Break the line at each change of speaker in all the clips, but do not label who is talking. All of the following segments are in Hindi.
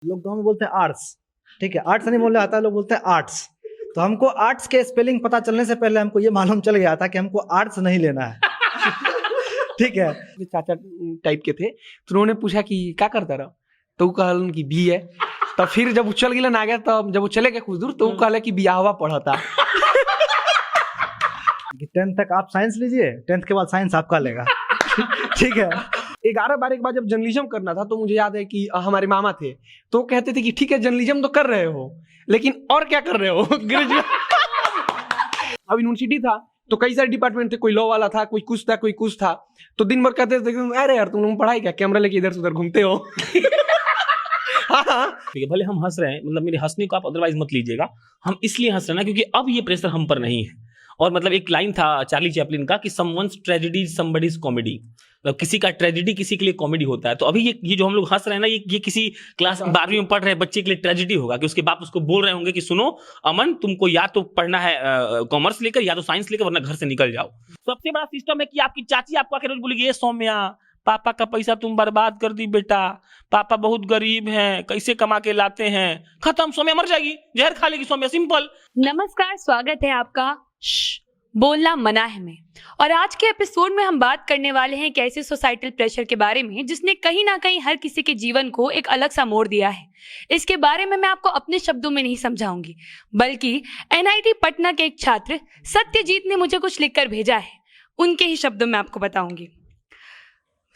लोग गाँव में बोलते हैं आर्ट्स, ठीक है, आर्ट्स नहीं बोलने आता, लोग बोलते हैं आर्ट्स। तो हमको आर्ट्स के स्पेलिंग पता चलने से पहले हमको ये मालूम चल गया था कि हमको आर्ट्स नहीं लेना है। ठीक है,
चाचा टाइप के थे, तो उन्होंने पूछा कि क्या करता रहा, तो वो कहलन कि बी है। तो फिर जब वो चल गिलन आ गया, तब जब वो चले गए कुछ दूर, तो वो कहला कि बियाहवा पढ़ता।
10th तक आप साइंस लीजिए, 10th के बाद साइंस आपका लेगा। ठीक है,
11-12 के बाद जब जर्नलिज्म करना था, तो मुझे याद है कि हमारे मामा थे, तो कहते थे कि ठीक है जर्नलिज्म तो कर रहे हो, लेकिन और क्या कर रहे हो। ग्रेजुएट अब यूनिवर्सिटी था, तो कई सारे डिपार्टमेंट थे, कोई लॉ वाला था, कोई कुछ था, कोई कुछ था। तो दिन भर कहते थे अरे यार तुम लोग पढ़ाई क्या, कैमरा लेके इधर से उधर घूमते हो।
ठीक है, भले हम हंस रहे हैं, मतलब मेरे हंसने को आप अदरवाइज मत लीजिएगा, हम इसलिए हंस रहे हैं ना क्योंकि अब ये प्रेशर हम पर नहीं है। और मतलब एक लाइन था चार्ली चैपलिन का कि someone's tragedy is somebody's comedy, मतलब किसी का ट्रेजेडी किसी के लिए कॉमेडी होता है। तो अभी ये जो हम लोग हंस रहे हैं ना, ये किसी क्लास 12वीं में पढ़ रहे बच्चे के लिए ट्रेजेडी होगा कि उसके बाप उसको बोल रहे होंगे कि सुनो अमन, तुमको या तो पढ़ना है कॉमर्स लेकर या तो साइंस लेकर, वरना घर से निकल जाओ। सबसे बड़ा सिस्टम है कि आपकी चाची आपको आके रोज बोलेगी ये सौम्या, पापा का पैसा तुम बर्बाद कर दी बेटा, पापा बहुत गरीब हैं, कैसे कमा के लाते हैं, खत्म, सौम्या मर जाएगी, जहर खा लेगी सौम्या, सिंपल।
नमस्कार, स्वागत है आपका बोलना मना है में। और आज के एपिसोड में हम बात करने वाले हैं एक ऐसे सोसाइटल प्रेशर के बारे में जिसने कहीं ना कहीं हर किसी के जीवन को एक अलग सा मोड़ दिया है। इसके बारे में मैं आपको अपने शब्दों में नहीं समझाऊंगी, बल्कि एनआईटी पटना के एक छात्र सत्यजीत ने मुझे कुछ लिखकर भेजा है, उनके ही शब्दों में आपको बताऊंगी।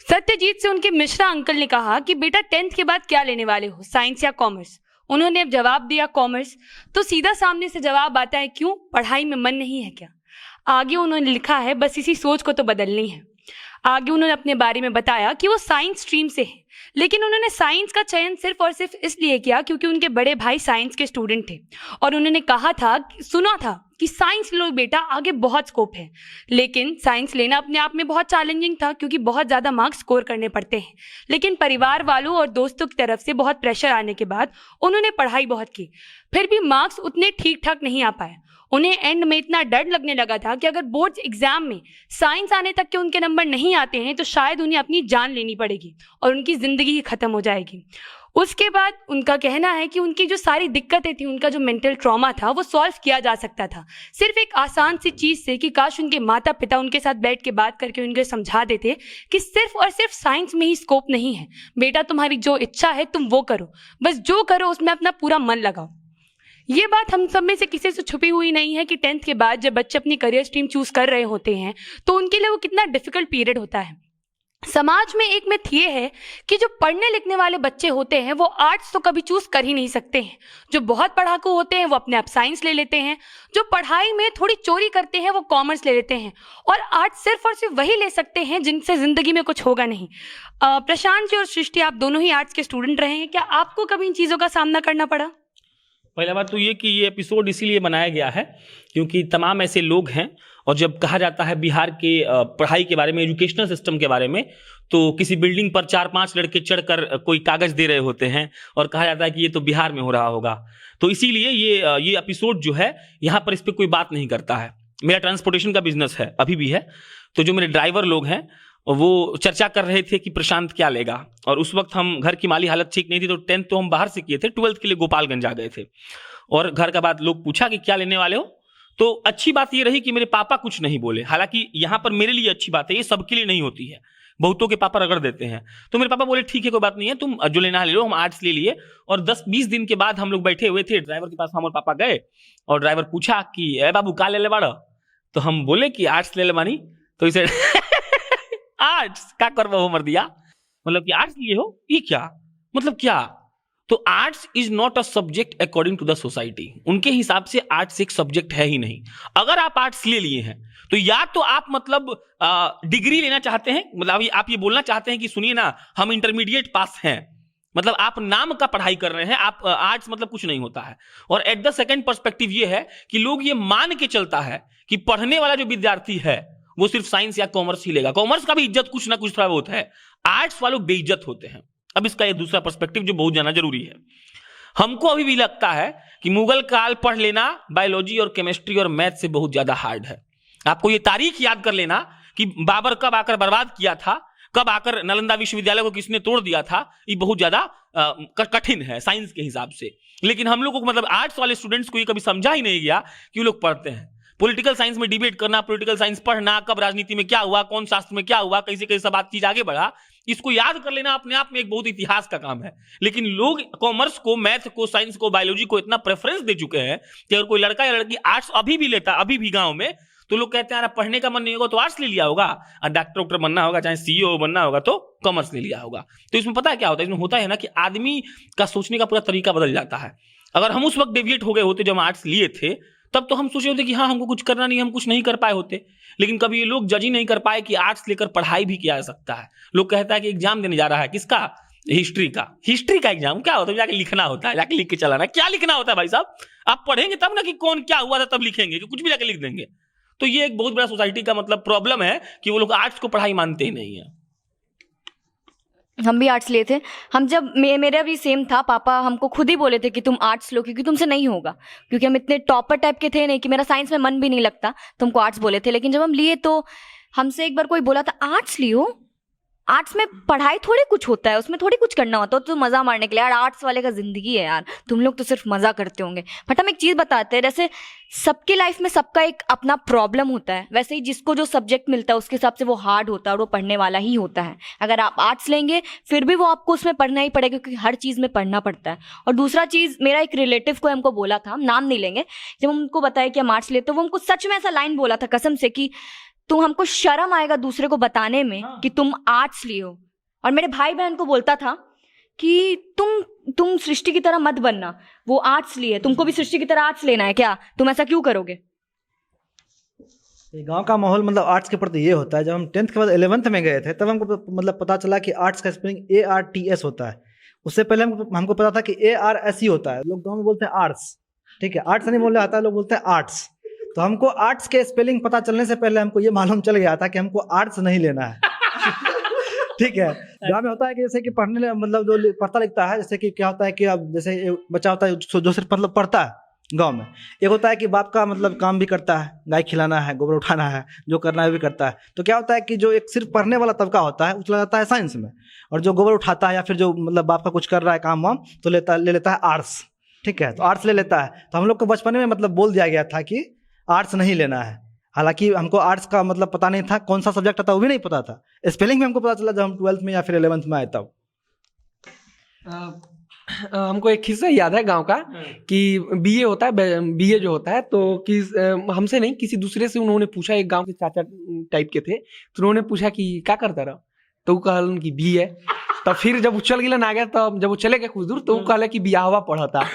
सत्यजीत से उनके मिश्रा अंकल ने कहा कि बेटा 10th के बाद क्या लेने वाले हो, साइंस या कॉमर्स। उन्होंने अब जवाब दिया कॉमर्स। तो सीधा सामने से जवाब आता है क्यों, पढ़ाई में मन नहीं है क्या। आगे उन्होंने लिखा है बस इसी सोच को तो बदलनी है। आगे उन्होंने अपने बारे में बताया कि वो साइंस स्ट्रीम से है, लेकिन उन्होंने साइंस का चयन सिर्फ और सिर्फ इसलिए किया क्योंकि उनके बड़े भाई साइंस के स्टूडेंट थे और उन्होंने कहा था, सुना था कि साइंस लो बेटा, आगे बहुत स्कोप है। लेकिन साइंस लेना अपने आप में बहुत चैलेंजिंग था क्योंकि बहुत ज़्यादा मार्क्स स्कोर करने पड़ते हैं। लेकिन परिवार वालों और दोस्तों की तरफ से बहुत प्रेशर आने के बाद उन्होंने पढ़ाई बहुत की, फिर भी मार्क्स उतने ठीक ठाक नहीं आ पाए। उन्हें एंड में इतना डर लगने लगा था कि अगर बोर्ड एग्जाम में साइंस आने तक के उनके नंबर नहीं आते हैं तो शायद उन्हें अपनी जान लेनी पड़ेगी और उनकी ज़िंदगी ही ख़त्म हो जाएगी। उसके बाद उनका कहना है कि उनकी जो सारी दिक्कतें थी, उनका जो मेंटल ट्रॉमा था, वो सॉल्व किया जा सकता था सिर्फ एक आसान सी चीज़ से कि काश उनके माता पिता उनके साथ बैठ के बात करके उनको समझा देते कि सिर्फ और सिर्फ साइंस में ही स्कोप नहीं है बेटा, तुम्हारी जो इच्छा है तुम वो करो, बस जो करो उसमें अपना पूरा मन लगाओ। ये बात हम सब में से किसी से छुपी हुई नहीं है कि 10th के बाद जब बच्चे अपनी करियर स्ट्रीम चूज कर रहे होते हैं तो उनके लिए वो कितना डिफिकल्ट पीरियड होता है। समाज में एक मिथ ये है कि जो पढ़ने लिखने वाले बच्चे होते हैं वो आर्ट्स तो कभी चूज कर ही नहीं सकते हैं, जो बहुत पढ़ाकू होते हैं वो अपने आप साइंस ले लेते हैं, जो पढ़ाई में थोड़ी चोरी करते हैं वो कॉमर्स ले लेते हैं, और आर्ट्स सिर्फ और सिर्फ वही ले सकते हैं जिनसे जिंदगी में कुछ होगा नहीं। प्रशांत जी और सृष्टि, आप दोनों ही आर्ट्स के स्टूडेंट रहे हैं, क्या आपको कभी इन चीज़ों का सामना करना पड़ा?
पहला बात तो ये कि ये एपिसोड इसीलिए बनाया गया है क्योंकि तमाम ऐसे लोग हैं, और जब कहा जाता है बिहार के पढ़ाई के बारे में, एजुकेशनल सिस्टम के बारे में, तो किसी बिल्डिंग पर 4-5 लड़के चढ़कर कोई कागज दे रहे होते हैं और कहा जाता है कि ये तो बिहार में हो रहा होगा। तो इसीलिए ये एपिसोड जो है यहाँ पर इस पर कोई बात नहीं करता है। मेरा ट्रांसपोर्टेशन का बिजनेस है, अभी भी है, तो जो मेरे ड्राइवर लोग हैं वो चर्चा कर रहे थे कि प्रशांत क्या लेगा, और उस वक्त हम घर की माली हालत ठीक नहीं थी, तो 10th तो हम बाहर से किए थे, 12th के लिए गोपालगंज आ गए थे। और घर का बाद लोग पूछा कि क्या लेने वाले हो, तो अच्छी बात ये रही कि मेरे पापा कुछ नहीं बोले। हालांकि यहाँ पर मेरे लिए अच्छी बात है, ये सबके लिए नहीं होती है, बहुतों के पापा रगड़ देते हैं। तो मेरे पापा बोले ठीक है कोई बात नहीं है, तुम जो लेना ले लो। हम आर्ट्स ले लिए, और 10-20 दिन के बाद हम लोग बैठे हुए थे ड्राइवर के पास, हम और पापा गए, और ड्राइवर पूछा कि ए बाबू का ले बाड़ा, तो हम बोले कि आर्ट्स ले ले मानी। तो इसे आर्ट्स क्या करवा मर दिया, मतलब कि आर्ट्स लिए हो, ये क्या मतलब क्या। तो arts is not a subject according to the society. उनके हिसाब से आर्ट्स एक सब्जेक्ट है ही नहीं। अगर आप आर्ट्स ले लिए हैं तो या तो आप मतलब डिग्री लेना चाहते हैं, मतलब आप ये बोलना चाहते हैं कि सुनिए ना हम इंटरमीडिएट पास हैं, मतलब आप नाम का पढ़ाई कर रहे हैं, आप आर्ट्स मतलब कुछ नहीं होता है। और एट द सेकेंड पर्सपेक्टिव ये है कि लोग ये मान के चलता है कि पढ़ने वाला जो विद्यार्थी है वो सिर्फ साइंस या कॉमर्स ही लेगा। कॉमर्स का भी इज्जत कुछ ना कुछ थोड़ा बहुत है, आर्ट्स वालों बेइज्जत होते हैं। अब इसका एक दूसरा पर्सपेक्टिव जो बहुत जाना जरूरी है। हमको अभी भी लगता है कि मुगल काल पढ़ लेना बायोलॉजी और केमिस्ट्री और मैथ से बहुत ज्यादा हार्ड है। आपको ये तारीख याद कर लेना कि बाबर कब आकर बर्बाद किया था, कब आकर नालंदा विश्वविद्यालय को किसने तोड़ दिया था, ये बहुत ज्यादा कठिन है साइंस के हिसाब से। लेकिन हम लोग को मतलब आर्ट्स वाले स्टूडेंट्स को ये कभी समझा ही नहीं गया कि वो लोग पढ़ते हैं। पॉलिटिकल साइंस में डिबेट करना, पॉलिटिकल साइंस पढ़ना, कब राजनीति में क्या हुआ, कौन शास्त्र में क्या हुआ, कैसे कैसे बात चीज आगे बढ़ा, इसको याद कर लेना अपने आप में एक बहुत इतिहास का काम है। लेकिन लोग कॉमर्स को, मैथ को, साइंस को, बायोलॉजी को इतना प्रेफरेंस दे चुके हैं कि अगर कोई लड़का या लड़की आर्ट्स अभी भी लेता, अभी भी गांव में, तो लोग कहते हैं यार पढ़ने का मन नहीं होगा तो आर्ट्स ले लिया होगा, और डॉक्टर बनना होगा, चाहे सीईओ बनना होगा तो कॉमर्स ले लिया होगा। तो इसमें पता है क्या होता है, इसमें होता है ना कि आदमी का सोचने का पूरा तरीका बदल जाता है। अगर हम उस वक्त डेविएट हो गए होते जब हम आर्ट्स लिए थे, तब तो हम सोचे होते कि हाँ हमको कुछ करना नहीं, हम कुछ नहीं कर पाए होते। लेकिन कभी ये लोग जज ही नहीं कर पाए कि आर्ट्स लेकर पढ़ाई भी किया जा सकता है। लोग कहता है कि एग्जाम देने जा रहा है, किसका, हिस्ट्री का एग्जाम क्या होता है, जाके लिखना होता है, जाके लिख के चलाना है। क्या लिखना होता है भाई साहब, आप पढ़ेंगे तब ना कि कौन क्या हुआ था तब लिखेंगे, कि कुछ भी जाके लिख देंगे। तो ये एक बहुत बड़ा सोसाइटी का मतलब प्रॉब्लम है कि वो लोग आर्ट्स को पढ़ाई मानते ही नहीं है।
हम भी आर्ट्स लिए थे। हम जब मेरा भी सेम था, पापा हमको खुद ही बोले थे कि तुम आर्ट्स लो क्योंकि तुमसे नहीं होगा, क्योंकि हम इतने टॉपर टाइप के थे नहीं कि मेरा साइंस में मन भी नहीं लगता, तुमको आर्ट्स बोले थे। लेकिन जब हम लिए तो हमसे एक बार कोई बोला था आर्ट्स लियो, आर्ट्स में पढ़ाई थोड़ी कुछ होता है, उसमें थोड़ी कुछ करना होता है, तो मजा मारने के लिए। यार आर्ट्स वाले का जिंदगी है यार, तुम लोग तो सिर्फ मजा करते होंगे। बट हम एक चीज बताते हैं, जैसे सबकी लाइफ में सबका एक अपना प्रॉब्लम होता है, वैसे ही जिसको जो सब्जेक्ट मिलता है उसके हिसाब से वो हार्ड होता है और वो पढ़ने वाला ही होता है। अगर आप आर्ट्स लेंगे फिर भी वो आपको उसमें पढ़ना ही पड़ेगा, क्योंकि हर चीज़ में पढ़ना पड़ता है। और दूसरा चीज़, मेरा एक रिलेटिव को हमको बोला था, हम नाम नहीं लेंगे, जब हम उनको बताया कि हम आर्ट्स लेते, तो वो हमको सच में ऐसा लाइन बोला था कसम से कि तुम, हमको शर्म आएगा दूसरे को बताने में कि तुम आर्ट्स लियो। और मेरे भाई बहन को बोलता था कि तुम सृष्टि की तरह मत बनना, वो आर्ट्स लिए, तुमको भी सृष्टि की तरह आर्ट्स लेना है क्या, तुम ऐसा क्यों करोगे।
गांव का माहौल मतलब आर्ट्स के प्रति ये होता है। जब हम 10th के बाद 11th में गए थे तब हमको मतलब पता चला कि आर्ट्स का स्पेलिंग ARTS होता है। उससे पहले हमको पता था कि ARSE होता है। लोग गाँव में बोलते हैं आर्ट्स, ठीक है, आर्ट्स नहीं बोलने आता है, लोग बोलते हैं आर्ट्स। तो हमको आर्ट्स के स्पेलिंग पता चलने से पहले हमको ये मालूम चल गया था कि हमको आर्ट्स नहीं लेना है। ठीक है, गाँव में होता है कि जैसे कि पढ़ने मतलब जो पढ़ता लिखता है, जैसे कि क्या होता है कि अब जैसे बच्चा होता है जो सिर्फ मतलब पढ़ता है गांव में, एक होता है कि बाप का मतलब काम भी करता है, गाय खिलाना है, गोबर उठाना है, जो करना है भी करता है। तो क्या होता है कि जो एक सिर्फ पढ़ने वाला तबका होता है वो चला जाता है साइंस में, और जो गोबर उठाता है या फिर जो मतलब बाप का कुछ कर रहा है काम वाम तो ले लेता है आर्ट्स। ठीक है, तो आर्ट्स ले लेता है। तो हम लोग को बचपन में मतलब बोल दिया गया था कि आर्ट्स नहीं लेना है। हालांकि हमको आर्ट्स का मतलब पता नहीं था, कौन सा सब्जेक्ट था वो भी नहीं पता था। स्पेलिंग में हमको पता चला जब हम 12th में या फिर 11th में आए तब।
हमको एक किस्सा याद है गांव का कि बीए होता है, बीए जो होता है तो हमसे नहीं किसी दूसरे से उन्होंने पूछा, एक गांव के चाचा टाइप के थे, तो उन्होंने पूछा कि क्या करता रहा, तो वो कहल कि बीए। तो फिर जब उछल गिलन आ गया, तो जब वो चले गए कुछ दूर तो वो कहले कि बियाहवा पढ़ा था।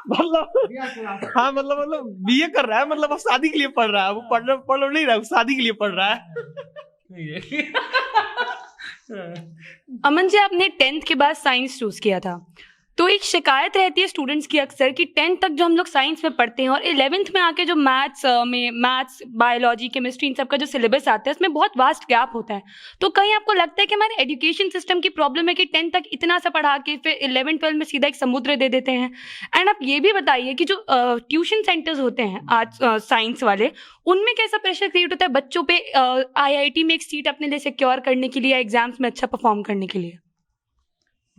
मतलब हाँ मतलब बीए कर रहा है, मतलब अब शादी के लिए पढ़ रहा है, वो पढ़ नहीं रहा है, शादी के लिए पढ़ रहा है।
अमन जी, आपने 10th के बाद साइंस चूज किया था, तो एक शिकायत रहती है स्टूडेंट्स की अक्सर कि 10th तक जो हम लोग साइंस में पढ़ते हैं और 11th में आके जो मैथ्स बायोलॉजी केमिस्ट्री इन सब का जो सिलेबस आता है उसमें बहुत वास्ट गैप होता है। तो कहीं आपको लगता है कि हमारे एजुकेशन सिस्टम की प्रॉब्लम है कि 10th तक इतना सा पढ़ा के फिर 11th 12th में सीधा एक समुद्र दे देते हैं। एंड आप ये भी बताइए कि जो ट्यूशन सेंटर्स होते हैं आज साइंस वाले, उनमें कैसा प्रेशर क्रिएट होता है बच्चों पे IIT में एक सीट अपने लिए सिक्योर करने के लिए या एग्जाम्स में अच्छा परफॉर्म करने के लिए।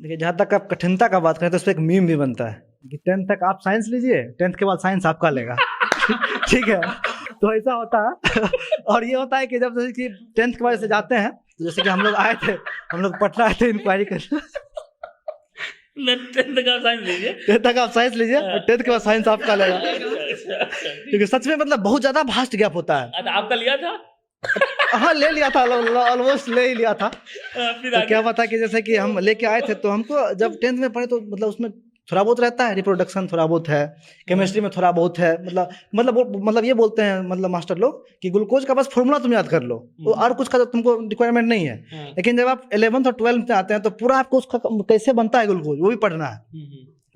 देखिए, जहाँ तक आप कठिनता का बात करें तो उस पर एक मीम भी बनता है कि 10th तक आप साइंस लीजिए, 10th के बाद साइंस आपका लेगा। ठीक है, तो ऐसा होता है। और ये होता है कि जब जैसे कि 10th के बाद से जाते हैं, तो जैसे कि हम लोग आए थे, हम लोग पटना आए थे इंक्वायरी कर,
10th तक आप साइंस लीजिए,
10th तक आप साइंस लीजिए, 10th के बाद साइंस आपका लेगा। क्योंकि सच में मतलब बहुत ज्यादा भास्ट गैप होता है।
आपका लिया था?
हाँ, ले लिया था, ऑलमोस्ट ले ही लिया था। तो क्या पता कि जैसे कि हम लेके आए थे, तो हमको जब 10th में पढ़े तो मतलब उसमें थोड़ा बहुत रहता है, रिप्रोडक्शन थोड़ा बहुत है, केमिस्ट्री में थोड़ा बहुत है, मतलब ये बोलते हैं मतलब मास्टर लोग कि ग्लूकोज का बस फॉर्मूला तुम याद कर लो, तो और कुछ का तो तुमको रिक्वायरमेंट नहीं है। लेकिन जब आप 11th और 12th में आते हैं तो पूरा आपको उसका कैसे बनता है ग्लूकोज वो भी पढ़ना है।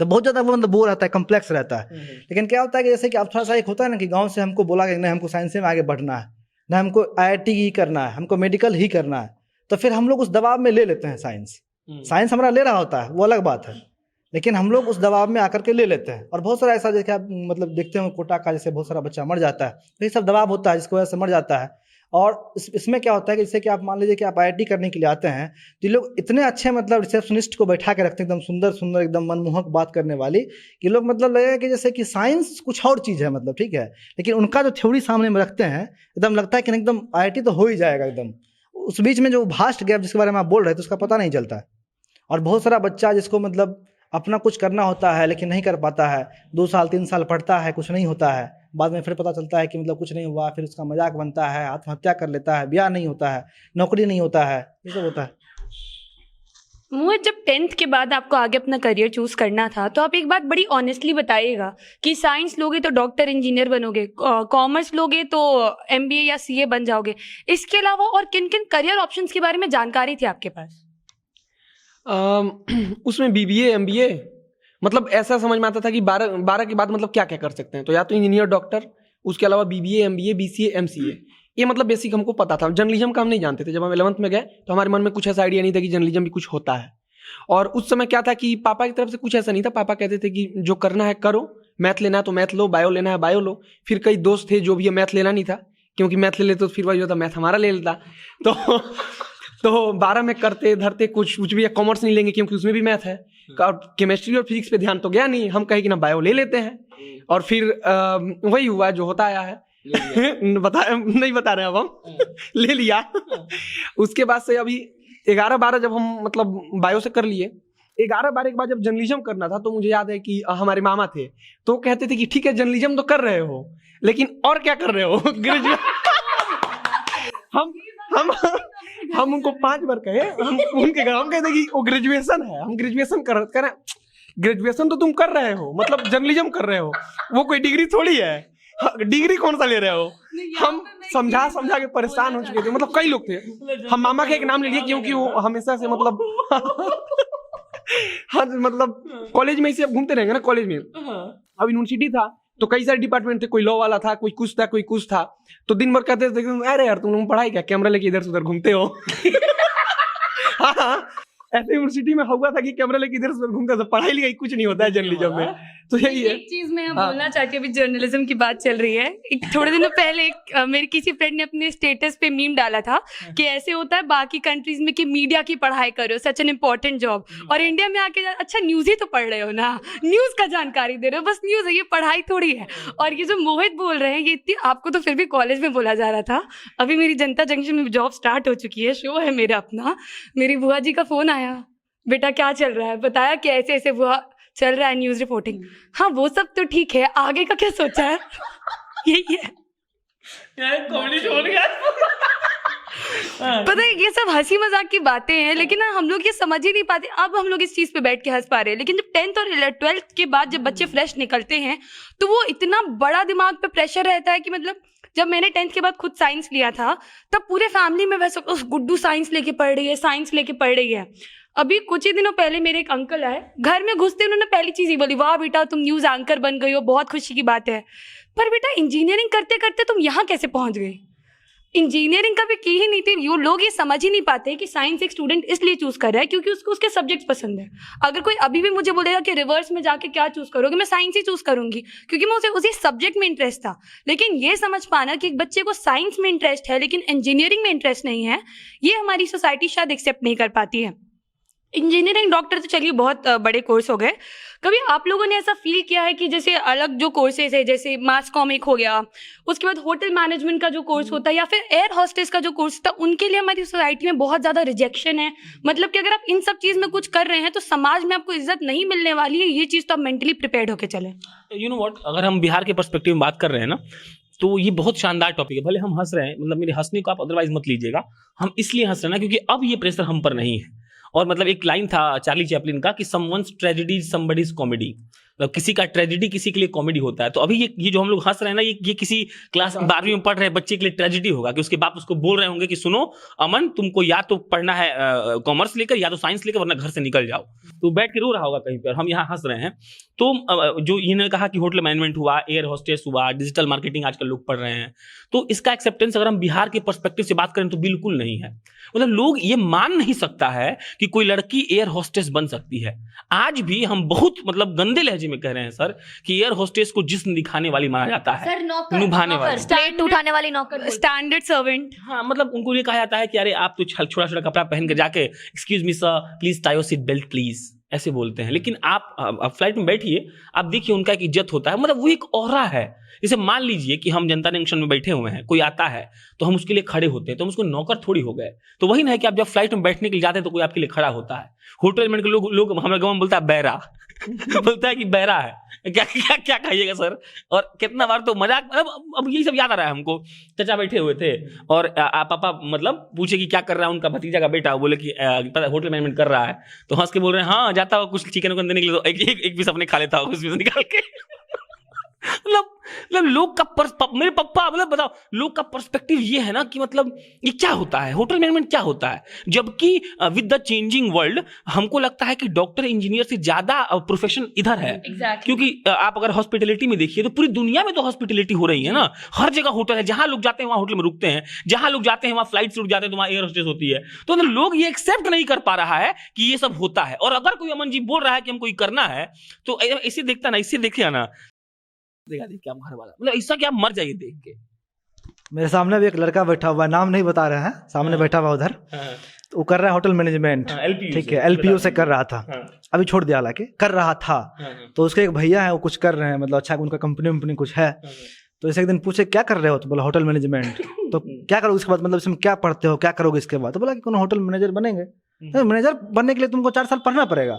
तो बहुत ज्यादा वो मतलब बोर रहता है, कम्प्लेक्स रहता है। लेकिन क्या होता है कि जैसे कि आप थोड़ा सा एक होता है ना कि गाँव से हमको बोला कि नहीं हमको साइंस में आगे बढ़ना है, ना हमको IIT ही करना है, हमको मेडिकल ही करना है, तो फिर हम लोग उस दबाव में ले लेते हैं साइंस। साइंस हमारा ले रहा होता है वो अलग बात है, लेकिन हम लोग उस दबाव में आकर के ले लेते हैं। और बहुत सारा ऐसा जैसे आप मतलब देखते हो कोटा का, जैसे बहुत सारा बच्चा मर जाता है, तो ये सब दबाव होता है जिसकी वजह से मर जाता है। और इसमें क्या होता है कि जैसे कि आप मान लीजिए कि आप IIT करने के लिए आते हैं, तो ये लोग इतने अच्छे मतलब रिसेप्शनिस्ट को बैठा के रखते हैं, एकदम सुंदर सुंदर एकदम मनमोहक बात करने वाली, कि लोग मतलब लगेगा कि जैसे कि साइंस कुछ और चीज़ है, मतलब ठीक है, लेकिन उनका जो थ्योरी सामने में रखते हैं एकदम लगता है कि एकदम IIT तो हो ही जाएगा एकदम। उस बीच में जो भास्ट गैप जिसके बारे में आप बोल रहे थे उसका पता नहीं चलता है। और बहुत सारा बच्चा जिसको मतलब अपना कुछ करना होता है लेकिन नहीं कर पाता है, 2 साल 3 साल पढ़ता है, कुछ नहीं होता है, बाद में फिर पता चलता है कि मतलब कुछ नहीं हुआ, फिर उसका मजाक बनता है, आत्महत्या कर लेता है, ब्याह नहीं होता है, नौकरी नहीं होता है, ये सब होता है।
मोहित, जब 10th के बाद आपको आगे अपना करियर चूज करना था, तो आप एक बात बड़ी ऑनेस्टली बताइएगा कि साइंस लोगे तो डॉक्टर इंजीनियर बनोगे, कॉमर्स लोगे तो MBA या CA बन जाओगे, इसके अलावा और किन किन करियर ऑप्शंस के बारे में जानकारी थी आपके पास?
उसमें BBA MBA मतलब ऐसा समझ में आता था कि 12 के बाद मतलब क्या क्या कर सकते हैं, तो या तो इंजीनियर, डॉक्टर, उसके अलावा BBA MBA BCA MCA, ये मतलब बेसिक हमको पता था। जर्नलिज्म का हम नहीं जानते थे। जब हम 11th में गए तो हमारे मन में कुछ ऐसा आइडिया नहीं था कि जर्नलिज्म भी कुछ होता है। और उस समय क्या था कि पापा की तरफ से कुछ ऐसा नहीं था। पापा कहते थे कि जो करना है करो, मैथ लेना है तो मैथ लो, बायो लेना है बायो लो। फिर कई दोस्त थे जो भी मैथ लेना नहीं था, क्योंकि मैथ ले लेते तो फिर वही होता मैथ हमारा ले लेता। तो 12 में करते धरते कुछ भी, कॉमर्स नहीं लेंगे क्योंकि उसमें भी मैथ है, केमिस्ट्री और फिजिक्स पे ध्यान तो गया नहीं, हम कहे कि ना बायो ले लेते हैं। और फिर वही हुआ जो होता आया है। नहीं बता रहे अब हम ले लिया। उसके बाद से अभी 11-12 जब हम मतलब बायो से कर लिए, 11-12 के बाद जब जर्नलिज्म करना था तो मुझे याद है कि हमारे मामा थे, तो कहते थे कि ठीक है जर्नलिज्म तो कर रहे हो, लेकिन और क्या कर रहे हो? हम उनको 5 बार कहे, हम कहते कि वो ग्रेजुएशन है, हम ग्रेजुएशन कर ग्रेजुएशन तो तुम कर रहे हो, मतलब जर्नलिज्म कर रहे हो, वो कोई डिग्री थोड़ी है, डिग्री कौन सा ले रहे हो? हम समझा के परेशान हो चुके थे, मतलब कई लोग थे। हम मामा का एक नाम ले लिए क्योंकि वो हमेशा से मतलब हाँ मतलब कॉलेज में इसे अब घूमते रहेंगे ना, कॉलेज में अब यूनिवर्सिटी था तो कई सारे डिपार्टमेंट थे, कोई लॉ वाला था, कोई कुछ था, तो दिन भर कहते थे अरे यार तुम लोग पढ़ाई क्या, कैमरा लेके इधर से उधर घूमते हो। हाँ, ऐसे यूनिवर्सिटी में हुआ था कि कैमरा लेके इधर से उधर घूमते थे, पढ़ाई लिखाई कुछ नहीं होता है जर्नलिज्म में। तो यही है
एक चीज मैं बोलना चाहती हूँ, अभी जर्नलिज्म की बात चल रही है। थोड़े दिनों पहले मेरे किसी फ्रेंड ने अपने स्टेटस पे मीम डाला था कि ऐसे होता है बाकी कंट्रीज में कि मीडिया की पढ़ाई करो, सच एन इम्पोर्टेंट जॉब, और इंडिया में आके अच्छा न्यूज ही तो पढ़ रहे हो ना, न्यूज का जानकारी दे रहे हो, बस न्यूज है, ये पढ़ाई थोड़ी है। और ये जो मोहित बोल रहे हैं ये इतनी, आपको तो फिर भी कॉलेज में बोला जा रहा था, अभी मेरी जनता जंक्शन में जॉब स्टार्ट हो चुकी है, शो है मेरा अपना, मेरी बुआ जी का फोन आया, बेटा क्या चल रहा है, बताया कि ऐसे ऐसे बुआ चल रहा है न्यूज रिपोर्टिंग। हाँ वो सब तो ठीक है, आगे का क्या सोचा है? यही है
कॉमेडी शो हो गया।
पता है ये सब हंसी मजाक की बातें हैं, लेकिन ना हम लोग ये समझ ही नहीं पाते। अब हम लोग इस चीज पे बैठ के हंस पा रहे हैं, लेकिन जब 10th और 12th के बाद जब बच्चे फ्रेश निकलते हैं तो वो इतना बड़ा दिमाग पे प्रेशर रहता है कि मतलब जब मैंने 10th के बाद खुद साइंस लिया था तब पूरे फैमिली में वैसे गुड्डू साइंस लेके पढ़ रही है, साइंस लेके पढ़ रही है। अभी कुछ ही दिनों पहले मेरे एक अंकल आए, घर में घुसते उन्होंने पहली चीज ही बोली, वाह बेटा तुम न्यूज एंकर बन गई हो, बहुत खुशी की बात है। पर बेटा इंजीनियरिंग करते करते तुम यहाँ कैसे पहुंच गई? इंजीनियरिंग कभी की ही नहीं थी। ये लोग ये समझ ही नहीं पाते कि साइंस एक स्टूडेंट इसलिए चूज कर रहा है क्योंकि उसको उसके सब्जेक्ट्स पसंद है। अगर कोई अभी भी मुझे बोलेगा कि रिवर्स में जाके क्या चूज करोगे, मैं साइंस ही चूज करूंगी क्योंकि मैं उसी सब्जेक्ट में इंटरेस्ट था। लेकिन ये समझ पाना कि एक बच्चे को साइंस में इंटरेस्ट है लेकिन इंजीनियरिंग में इंटरेस्ट नहीं है, ये हमारी सोसाइटी शायद एक्सेप्ट नहीं कर पाती है। इंजीनियरिंग डॉक्टर तो चलिए बहुत बड़े कोर्स हो गए। कभी आप लोगों ने ऐसा फील किया है कि जैसे अलग जो कोर्सेज है, जैसे मास कॉमिक हो गया, उसके बाद होटल मैनेजमेंट का जो कोर्स होता है या फिर एयर हॉस्टेस का जो कोर्स होता है, उनके लिए हमारी सोसाइटी में बहुत ज़्यादा रिजेक्शन है? मतलब कि अगर आप इन सब चीज़ में कुछ कर रहे हैं तो समाज में आपको इज्जत नहीं मिलने वाली है, ये चीज़ तो आप मेंटली प्रिपेयर्ड होकर चलें।
यू नो व्हाट, अगर हम बिहार के पर्सपेक्टिव में बात कर रहे हैं ना, तो ये बहुत शानदार टॉपिक है। भले हम हंस रहे हैं, मतलब मेरे हंसने को आप अदरवाइज मत लीजिएगा, हम इसलिए हंस रहे हैं ना क्योंकि अब ये प्रेशर हम पर नहीं है। और मतलब एक लाइन था चार्ली चैपलिन का कि someone's tragedy is somebody's comedy, मतलब किसी का ट्रेजेडी किसी के लिए कॉमेडी होता है। तो अभी ये जो हम लोग हंस रहे हैं ना, ये किसी क्लास 12वीं में पढ़ रहे बच्चे के लिए ट्रेजेडी होगा कि उसके बाप उसको बोल रहे होंगे कि सुनो अमन, तुमको या तो पढ़ना है कॉमर्स लेकर या तो साइंस लेकर, वरना घर से निकल जाओ। तो बैठ के रो रहा होगा कहीं पर, हम यहाँ हंस रहे हैं। तो जो इन्होंने कहा कि होटल मैनेजमेंट हुआ, एयर होस्टेस हुआ, डिजिटल मार्केटिंग आजकल लोग पढ़ रहे हैं, तो इसका एक्सेप्टेंस अगर हम बिहार के पर्सपेक्टिव से बात करें तो बिल्कुल नहीं है। मतलब लोग ये मान नहीं सकता है कि कोई लड़की एयर होस्टेस बन सकती है। आज भी हम बहुत मतलब गंदे लहजे टर्मिनोलॉजी में कह रहे हैं सर कि एयर होस्टेस को जिस्म दिखाने वाली माना जाता है,
सर नौकर,
निभाने वाली।
प्लेट उठाने वाली नौकर,
स्टैंडर्ड सर्वेंट।
हाँ, मतलब उनको ये कहा जाता है कि अरे आप तो छोटा छोटा कपड़ा पहन के जाके excuse me sir please tie your seat belt please, ऐसे बोलते हैं। लेकिन आप फ्लाइट में बैठिए, आप देखिए उनका एक इज्जत होता है, मतलब वो एक ऑरा है। जैसे मान लीजिए कि हम जनता जंक्शन में बैठे हुए हैं, कोई आता है तो हम उसके लिए खड़े होते हैं, तो हम उसको नौकर थोड़ी हो गए। तो वही ना है कि आप जब फ्लाइट में बैठने के लिए जाते हैं तो कोई आपके लिए खड़ा होता है। होटल में लोग हमारे गाँव में बोलता है बैरा बोलता है कि बैरा है, क्या क्या क्या कहिएगा सर। और कितना बार तो मजाक, अब यही सब याद आ रहा है हमको। चाचा बैठे हुए थे और पापा मतलब पूछे कि क्या कर रहा है उनका भतीजा का बेटा, बोले कि होटल मैनेजमेंट कर रहा है। तो हंस के बोल रहे हैं हाँ जाता हुआ कुछ चिकन उकन देने के लिए, तो एक पीस अपने खा लेता कुछ पीस निकाल के। मतलब लोग का मेरे पापा, मतलब बताओ लोग का पर्सपेक्टिव ये है ना कि मतलब ये क्या होता है, होटल मैनेजमेंट क्या होता है। जबकि विद द चेंजिंग वर्ल्ड हमको लगता है कि डॉक्टर इंजीनियर से ज्यादा प्रोफेशन इधर है।
Exactly.
क्योंकि आप अगर हॉस्पिटलिटी में देखिए तो पूरी दुनिया में तो हॉस्पिटलिटी हो रही है ना, हर जगह होटल है, जहां लोग जाते हैं वहां होटल में रुकते हैं, जहां लोग जाते हैं वहां फ्लाइट से उड़ जाते हैं, तो वहां एयर होस्टेस होती है। तो मतलब लोग ये एक्सेप्ट नहीं कर पा रहा है कि ये सब होता है। और अगर कोई अमन जी बोल रहा है कि हमको ये करना है तो इसे देखता ना, इससे देखिए ना, देखा देख क्या घर वाला, मतलब ऐसा क्या मर जाइए देख के।
मेरे सामने भी एक लड़का बैठा हुआ है, नाम नहीं बता रहे हैं, सामने बैठा हुआ उधर, तो वो कर रहा है होटल मैनेजमेंट, ठीक है, LPU से कर रहा था, अभी छोड़ दिया, हालांकि कर रहा था। तो उसके एक भैया है, वो कुछ कर रहे हैं, मतलब अच्छा उनका कंपनी कुछ है। तो ऐसे एक दिन पूछे क्या कर रहे हो, तो बोला होटल मैनेजमेंट। तो क्या करोगे इसके बाद, मतलब इसमें क्या पढ़ते हो, क्या करोगे इसके बाद। तो बोला कि कौन होटल मैनेजर बनेंगे। तो मैनेजर बनने के लिए तुमको 4 साल पढ़ना पड़ेगा,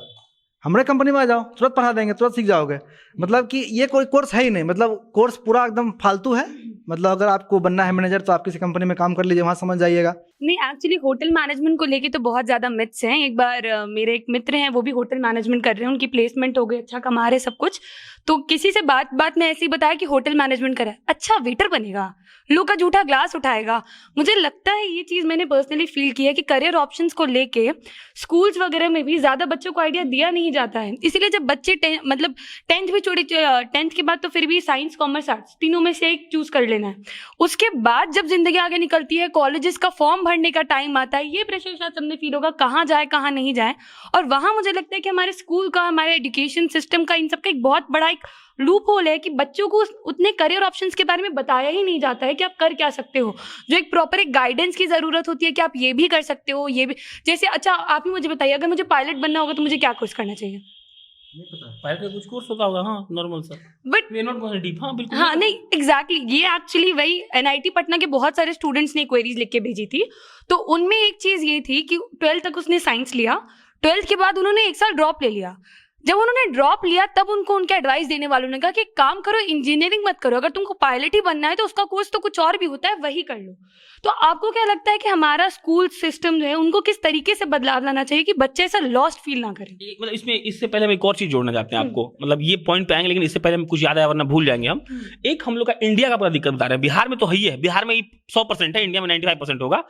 हमारे कंपनी में आ जाओ, तुरंत पढ़ा देंगे, तुरंत सीख जाओगे। मतलब कि ये कोई कोर्स है ही नहीं, मतलब कोर्स पूरा एकदम फालतू है। मतलब अगर आपको बनना है मैनेजर तो आप किसी कंपनी में काम कर लीजिए, वहां समझ जाइएगा।
नहीं, एक्चुअली होटल मैनेजमेंट को लेके तो बहुत ज्यादा मिथ्स हैं। एक बार मेरे एक मित्र हैं, वो भी होटल मैनेजमेंट कर रहे हैं, उनकी प्लेसमेंट हो गई, अच्छा कमा रहे सब कुछ। तो किसी से बात में ऐसे ही बताया कि होटल मैनेजमेंट करा है, अच्छा वेटर बनेगा, लोग का जूठा ग्लास उठाएगा। मुझे लगता है ये चीज़ मैंने पर्सनली फील किया है कि करियर ऑप्शंस को लेके स्कूल्स वगैरह में भी ज़्यादा बच्चों को आइडिया दिया नहीं जाता है। इसीलिए जब बच्चे मतलब 10th भी छोड़ी, 10th के बाद तो फिर भी साइंस कॉमर्स आर्ट्स तीनों में से एक चूज कर लेना है। उसके बाद जब जिंदगी आगे निकलती है, कॉलेजेस का फॉर्म भरने का टाइम आता है, ये प्रेशर शायद सबने फील होगा, कहाँ जाए कहाँ नहीं जाए। और वहाँ मुझे लगता है कि हमारे स्कूल का, हमारे एजुकेशन सिस्टम का, इन सब का एक बहुत बड़ा एक लूप होल है कि बच्चों को उतने करियर ऑप्शंस के बारे में बताया ही नहीं जाता है कि आप कर क्या सकते हो। जो एक प्रॉपर एक गाइडेंस की ज़रूरत होती है कि आप ये भी कर सकते हो, ये भी। जैसे अच्छा आप ही मुझे बताइए, अगर मुझे पायलट बनना होगा तो मुझे क्या कोर्स करना चाहिए?
पायलट का कुछ कोर्स होता होगा, हाँ नॉर्मल सा,
but
we are not going deep. हाँ बिल्कुल,
हाँ नहीं एग्जैक्टली, ये एक्चुअली वही NIT पटना के बहुत सारे स्टूडेंट्स ने क्वेरीज लिख के भेजी थी। तो उनमें एक चीज़ ये थी कि 12th तक उसने साइंस लिया, 12th के बाद उन्होंने 1 साल ड्रॉप ले लिया। जब उन्होंने ड्रॉप लिया तब उनको उनके एडवाइस देने वालों ने कहा कि काम करो, इंजीनियरिंग मत करो, अगर तुमको पायलट ही बनना है तो उसका कोर्स तो कुछ और भी होता है, वही कर लो। तो आपको क्या लगता है कि हमारा स्कूल सिस्टम जो है उनको किस तरीके से बदलाव लाना चाहिए कि बच्चे ऐसा लॉस्ट फील ना करें?
मतलब इससे पहले हम एक और चीज जोड़ना चाहते हैं आपको, मतलब ये पॉइंट पे आएंगे, लेकिन इससे पहले हम कुछ याद आया वरना भूल जाएंगे हम। एक हम लोग का इंडिया का बड़ा दिक्कत बता रहे हैं, बिहार में तो है, बिहार में 100% है, इंडिया में 95% होगा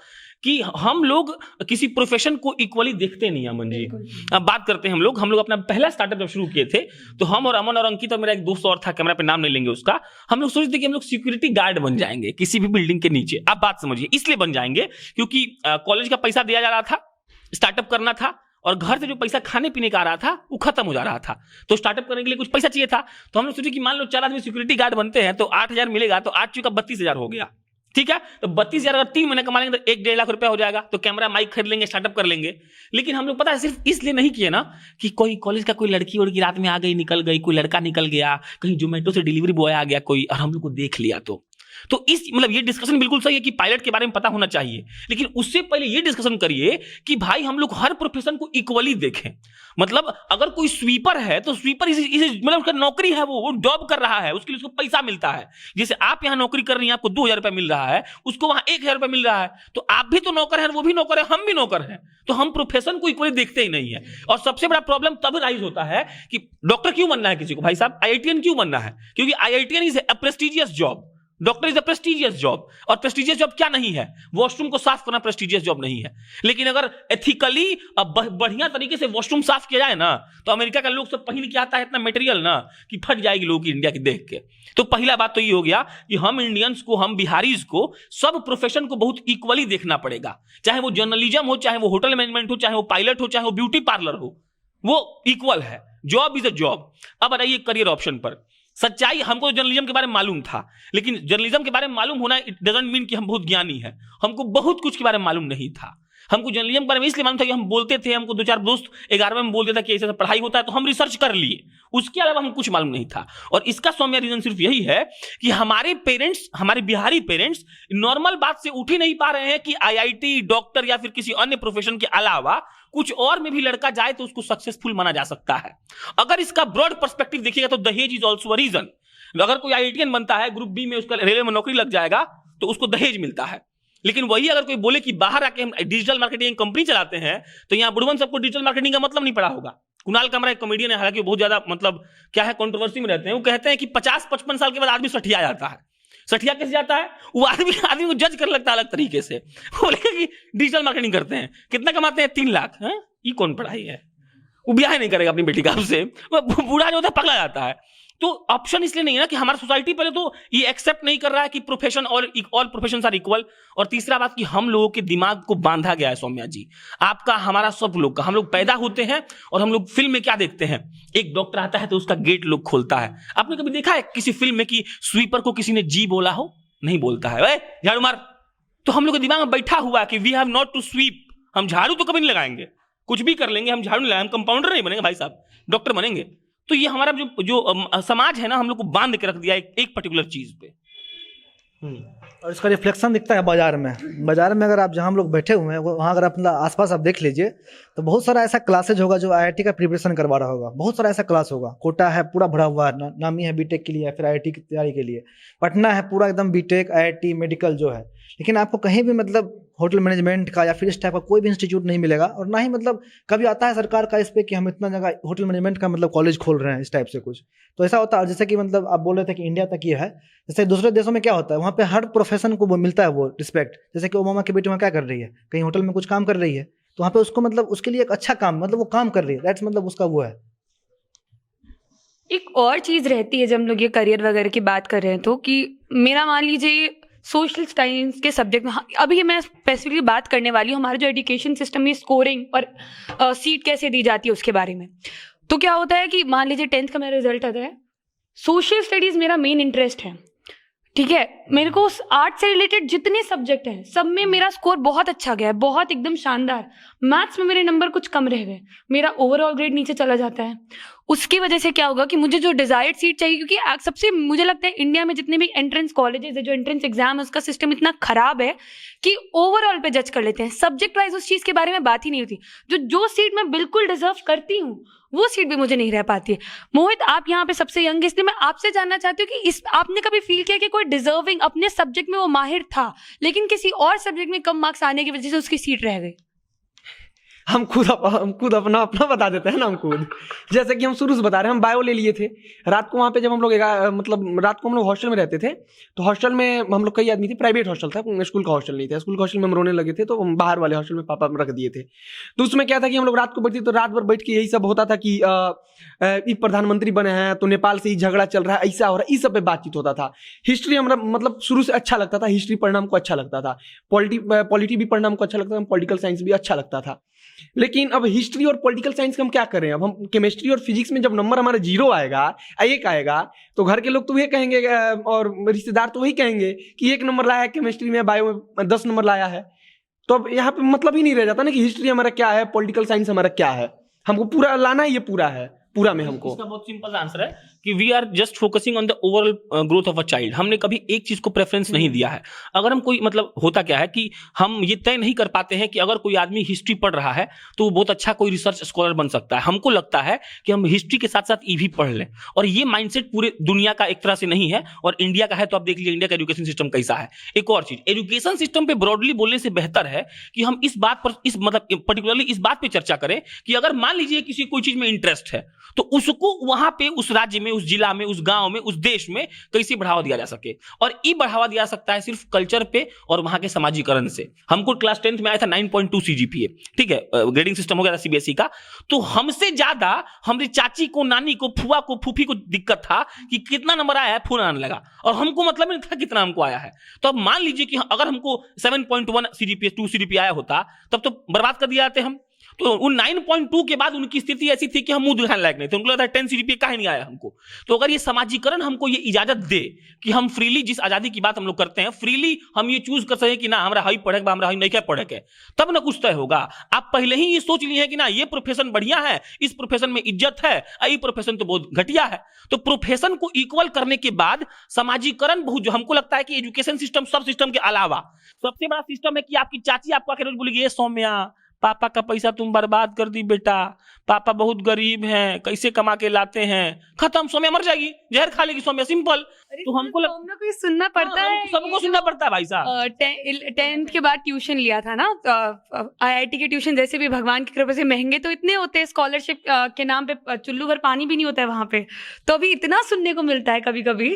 कि हम लोग किसी प्रोफेशन को इक्वली देखते नहीं। अमन जी, अब बात करते हैं हम लोग अपना पहला स्टार्टअप जब शुरू किए थे तो हम और अमन और अंकित और मेरा एक दोस्त और था, कैमरा पे नाम नहीं लेंगे उसका, हम लोग सोचते कि हम लोग सिक्योरिटी गार्ड बन जाएंगे किसी भी बिल्डिंग के नीचे। आप बात समझिए, इसलिए बन जाएंगे क्योंकि कॉलेज का पैसा दिया जा रहा था, स्टार्टअप करना था, और घर से जो पैसा खाने पीने का आ रहा था वो खत्म हो जा रहा था। तो स्टार्टअप करने के लिए कुछ पैसा चाहिए था। तो हम लोग सोचे कि मान लो 4 आदमी सिक्योरिटी गार्ड बनते हैं तो 8,000 मिलेगा, तो 8 चुका 32,000 हो गया। ठीक है, तो 32,000 अगर 3 महीने कमा लेंगे तो 1-1.5 लाख रुपया हो जाएगा। तो कैमरा माइक खरीद लेंगे, स्टार्टअप कर लेंगे। लेकिन हम लोग पता है सिर्फ इसलिए नहीं किए ना कि कोई कॉलेज का कोई लड़की उड़की रात में आ गई, निकल गई, कोई लड़का निकल गया, कहीं जोमेटो से डिलीवरी बॉय आ गया कोई, और हम लोग को देख लिया। तो इस मतलब ये डिस्कशन बिल्कुल सही है कि पायलट के बारे में पता होना चाहिए, लेकिन उससे पहले ये डिस्कशन करिए कि भाई हम लोग हर प्रोफेशन को इक्वली देखें। मतलब अगर कोई स्वीपर है तो स्वीपर मतलब उसका नौकरी है, वो जॉब कर रहा है, उसके लिए उसको पैसा मिलता है। जैसे आप यहाँ नौकरी कर रही हैं, आपको 2,000 रुपया मिल रहा है, उसको वहां 1,000 रुपया मिल रहा है, तो आप भी तो नौकर हैं, वो भी नौकर है, हम भी नौकर हैं। तो हम प्रोफेशन को इक्वली देखते ही नहीं है। और सबसे बड़ा प्रॉब्लम तब राइज होता है कि डॉक्टर क्यों बनना है किसी को, भाई साहब IITian क्यों बनना है? क्योंकि IITian is a prestigious job, doctor is a prestigious job. और प्रेस्टिजियस जॉब क्या नहीं है? वॉशरूम को साफ करना प्रेस्टिजियस जॉब नहीं है। लेकिन अगर एथिकली बढ़िया तरीके से वॉशरूम साफ किया जाए ना, तो अमेरिका का लोग सब पहन के आता है इतना मटेरियल ना कि फट जाएगी लोगों की इंडिया की देख के। तो पहला बात तो ये हो गया कि हम इंडियंस को, हम बिहारीज को सब प्रोफेशन को बहुत इक्वली देखना पड़ेगा, चाहे वो जर्नलिज्म हो, चाहे वो होटल मैनेजमेंट हो, चाहे वो पायलट हो, चाहे वो ब्यूटी पार्लर हो। वो इक्वल है, जॉब इज अ जॉब। अब बताइए करियर ऑप्शन पर, सच्चाई हमको जर्नलिज्म के बारे में मालूम था, लेकिन जर्नलिज्म के बारे में मालूम होना इट डजंट मीन कि हम बहुत ज्ञानी हैं। हमको बहुत कुछ के बारे में मालूम नहीं था। हमको जर्नलिज्म के बारे में इसलिए मालूम था कि हम बोलते थे, हमको 2-4 दोस्त 11वें में बोलते था कि ऐसे पढ़ाई होता है, तो हम रिसर्च कर लिए, उसके अलावा हम कुछ मालूम नहीं था। और इसका सौम्य रीजन सिर्फ यही है कि हमारे पेरेंट्स, हमारे बिहारी पेरेंट्स नॉर्मल बात से उठ ही नहीं पा रहे हैं कि आईआईटी, डॉक्टर या फिर किसी अन्य प्रोफेशन के अलावा कुछ और में भी लड़का जाए तो उसको सक्सेसफुल माना जा सकता है। अगर इसका ब्रॉड पर्सपेक्टिव देखिएगा तो दहेज इज ऑल्सो अ रीजन। अगर कोई आईआईटीएन बनता है, ग्रुप बी में उसका रेलवे में नौकरी लग जाएगा तो उसको दहेज मिलता है। लेकिन वही अगर कोई बोले कि बाहर आके हम डिजिटल मार्केटिंग कंपनी चलाते हैं, तो यहाँ बुढ़वन सबको डिजिटल मार्केटिंग का मतलब नहीं पड़ा होगा। कुणाल कामरा एक कॉमेडियन है, हालांकि बहुत ज्यादा मतलब क्या है, कंट्रोवर्सी में रहते हैं। वो कहते हैं कि 50-55 साल के बाद आदमी सठिया जाता है। सठिया कैसे जाता है? वो आदमी को जज कर लगता है अलग तरीके से। वो बोलेगा कि डिजिटल मार्केटिंग करते हैं, कितना कमाते हैं? 3 लाख। ये कौन पढ़ाई है? वो ब्याह नहीं करेगा अपनी बेटी का आपसे। बूढ़ा जो होता है पगला जाता है। तो ऑप्शन इसलिए नहीं है ना कि हमारा सोसाइटी पहले तो ये एक्सेप्ट नहीं कर रहा है कि प्रोफेशन और ऑल प्रोफेशंस आर इक्वल। और तीसरा बात कि हम लोगों के दिमाग को बांधा गया है सौम्या जी, आपका, हमारा, सब लोग का। हम लोग पैदा होते हैं और हम लोग फिल्म में क्या देखते हैं, एक डॉक्टर आता है तो उसका गेट लोग खोलता है। आपने कभी देखा है किसी फिल्म में कि स्वीपर को किसी ने जी बोला हो? नहीं बोलता है, झाड़ू मार। तो हम लोग के दिमाग में बैठा हुआ कि we have not to sweep. हम झाड़ू तो कभी नहीं लगाएंगे, कुछ भी कर लेंगे, हम झाड़ू नहीं लगाएंगे, हम कंपाउंडर नहीं बनेंगे भाई साहब, डॉक्टर बनेंगे। तो ये हमारा जो समाज है ना, हम लोग को बांध के रख दिया एक पर्टिकुलर चीज पे।
और इसका रिफ्लेक्शन दिखता है बाजार में। बाजार में अगर आप जहाँ हम लोग बैठे हुए हैं वहाँ अगर अपना आसपास आप देख लीजिए तो बहुत सारा ऐसा क्लासेज होगा जो आईआईटी का प्रिपरेशन करवा रहा होगा। बहुत सारा ऐसा क्लास होगा, कोटा है पूरा भरा हुआ है, नामी है बीटेक के लिए या फिर आईआईटी की तैयारी के लिए। पटना है पूरा एकदम बीटेक, आईआईटी, मेडिकल जो है। लेकिन आपको कहीं भी मतलब होटल मैनेजमेंट का या फिर इस टाइप का कोई भी इंस्टीट्यूट नहीं मिलेगा। और ना ही मतलब कभी आता है सरकार का इस पे कि हम इतना जगह होटल मैनेजमेंट का मतलब कॉलेज खोल रहे हैं, इस टाइप से कुछ। तो ऐसा होता है जैसे कि मतलब आप बोल रहे थे कि इंडिया तक ये है, जैसे दूसरे देशों में क्या होता है, वहाँ पे हर प्रोफेशन को वो मिलता है वो रिस्पेक्ट। जैसे कि ओबामा की बेटी वहाँ क्या कर रही है, कहीं होटल में कुछ काम कर रही है, तो वहाँ पे उसको मतलब उसके लिए एक अच्छा काम, मतलब वो काम कर रही है, दैट्स मतलब उसका वो है।
एक और चीज रहती है जब हम लोग ये करियर वगैरह की बात कर रहे हैं, तो कि मेरा मान लीजिए सोशल साइंस के सब्जेक्ट में, अभी मैं स्पेसिफिकली बात करने वाली हूँ हमारे जो एजुकेशन सिस्टम में स्कोरिंग और सीट कैसे दी जाती है उसके बारे में। तो क्या होता है कि मान लीजिए 10th का मेरा रिजल्ट आता है, सोशल स्टडीज मेरा मेन इंटरेस्ट है, ठीक है, मेरे को आर्ट से रिलेटेड जितने सब्जेक्ट हैं सब में मेरा स्कोर बहुत अच्छा गया है, बहुत एकदम शानदार। मैथ्स में मेरे नंबर कुछ कम रह गए, मेरा ओवरऑल ग्रेड नीचे चला जाता है। उसकी वजह से क्या होगा कि मुझे जो डिजायर्ड सीट चाहिए, क्योंकि सबसे मुझे लगता है इंडिया में जितने भी एंट्रेंस कॉलेजेस है, जो एंट्रेंस एग्जाम है, उसका सिस्टम इतना खराब है कि ओवरऑल पे जज कर लेते हैं, सब्जेक्ट वाइज उस चीज के बारे में बात ही नहीं होती। जो सीट मैं बिल्कुल डिजर्व करती हूँ वो सीट भी मुझे नहीं रह पाती है। मोहित, आप यहाँ पे सबसे यंग, इसलिए मैं आपसे जानना चाहती हूँ कि इस आपने कभी फील किया कि कोई डिजर्विंग अपने सब्जेक्ट में वो माहिर था लेकिन किसी और सब्जेक्ट में कम मार्क्स आने की वजह से उसकी सीट रह गई?
हम खुद अपना बता देते हैं ना। हम खुद, जैसे कि हम शुरू से बता रहे हैं, हम बायो ले लिए थे। रात को वहाँ पे जब हम लोग मतलब रात को हम लोग हॉस्टल में रहते थे, तो हॉस्टल में हम लोग कई आदमी थे, प्राइवेट हॉस्टल था, स्कूल का हॉस्टल नहीं था। स्कूल का हॉस्टल में हम रोने लगे थे, तो हम बाहर वाले हॉस्टल में पापा रख दिए थे। तो उसमें क्या था कि हम लोग रात को बैठते तो रात भर बैठ के यही सब होता था कि प्रधानमंत्री बने हैं तो नेपाल से ही झगड़ा चल रहा है, ऐसा हो रहा है, इस सब पे बातचीत होता था। हिस्ट्री हमारा मतलब शुरू से अच्छा लगता था, हिस्ट्री पढ़ना हमको अच्छा लगता था, पॉलिटी भी पढ़ना हमको अच्छा लगता था, पॉलिटिकल साइंस भी अच्छा लगता था। लेकिन अब हिस्ट्री और पॉलिटिकल साइंस का हम क्या करें? अब हम केमिस्ट्री और फिजिक्स में जब नंबर हमारा 0 आएगा, 1 आएगा, तो घर के लोग तो ये कहेंगे और रिश्तेदार तो वही कहेंगे कि 1 नंबर लाया है केमिस्ट्री में, बायो में 10 नंबर लाया है। तो अब यहाँ पे मतलब ही नहीं रह जाता ना कि हिस्ट्री हमारा क्या है, पॉलिटिकल साइंस हमारा क्या है। हमको पूरा लाना है, ये पूरा है, पूरा में हमको।
इसका बहुत सिंपल आंसर है कि we are just focusing on the overall growth of a child. हमने कभी एक चीज को प्रेफरेंस नहीं दिया है। अगर हम कोई मतलब होता क्या है कि हम ये तय नहीं कर पाते हैं कि अगर कोई आदमी हिस्ट्री पढ़ रहा है तो वो बहुत अच्छा कोई रिसर्च स्कॉलर बन सकता है। हमको लगता है कि हम हिस्ट्री के साथ साथ ईवी पढ़ लें, और ये माइंडसेट पूरे दुनिया का एक तरह से नहीं है, और इंडिया का है। तो आप देख लीजिए इंडिया का एजुकेशन सिस्टम कैसा है। एक और चीज, एजुकेशन सिस्टम पे ब्रॉडली बोलने से बेहतर है कि हम इस बात पर, इस मतलब पर्टिकुलरली इस बात पे चर्चा करें कि अगर मान लीजिए किसी कोई चीज में इंटरेस्ट है तो उसको वहां पे, उस राज्य में, उस जिला में, उस गांव में, उस देश में कैसे बढ़ावा दिया जा सके। और ये बढ़ावा दिया सकता है सिर्फ कल्चर पे और वहां के समाजीकरण से। हमको क्लास 10th में आया था 9.2 CGPA, ठीक है, ग्रेडिंग सिस्टम हो गया था सीबीएसई का। तो हमसे ज्यादा हमारी चाची को, नानी को, फुआ को, फूफी को दिक्कत था कि कितना नंबर आया है, फोन आने लगा, और हमको मतलब नहीं था कितना हमको आया है। तो अब मान लीजिए कि अगर हमको 7.1 CGPA 2 CGPA आया होता तब तो बर्बाद कर दिया जाते हम। तो उन 9.2 के बाद उनकी स्थिति ऐसी थी कि हम मुंह दिखाने लायक नहीं थे, उनको लगता है 10 CGPA काहे नहीं आया हमको। तो अगर ये समाजीकरण हमको ये इजाजत दे कि हम फ्रीली, जिस आजादी की बात हम लोग करते हैं, फ्रीली हम ये चूज कर सके कि ना हमरा हाई पढ़े हमरा हाई नहीं क्या पढ़े के, तब ना कुछ तय होगा। आप पहले ही ये सोच लिए हैं कि ना ये प्रोफेशन बढ़िया है, इस प्रोफेशन में इज्जत है, ये प्रोफेशन तो बहुत घटिया है। तो प्रोफेशन को इक्वल करने के बाद समाजीकरण बहुत, जो हमको लगता है कि एजुकेशन सिस्टम सब सिस्टम के अलावा सबसे बड़ा सिस्टम है कि आपकी चाची आपको आके रोज बोलेगी, ये सौम्या पापा का पैसा तुम बर्बाद कर दी बेटा, पापा बहुत गरीब हैं, कैसे कमा के लाते हैं, खत्म, सौम्या मर जाएगी, जहर खा लेगी सौम्या, सिंपल। तो हमको
कोई सुनना पड़ता है,
सबको सुनना पड़ता है भाई साहब।
10th के बाद ट्यूशन लिया था ना, IIT के ट्यूशन जैसे भी भगवान की कृपा से महंगे तो इतने होते हैं, स्कॉलरशिप के नाम पे चुल्लू भर पानी भी नहीं होता है वहां पे। तो अभी इतना सुनने को मिलता है कभी कभी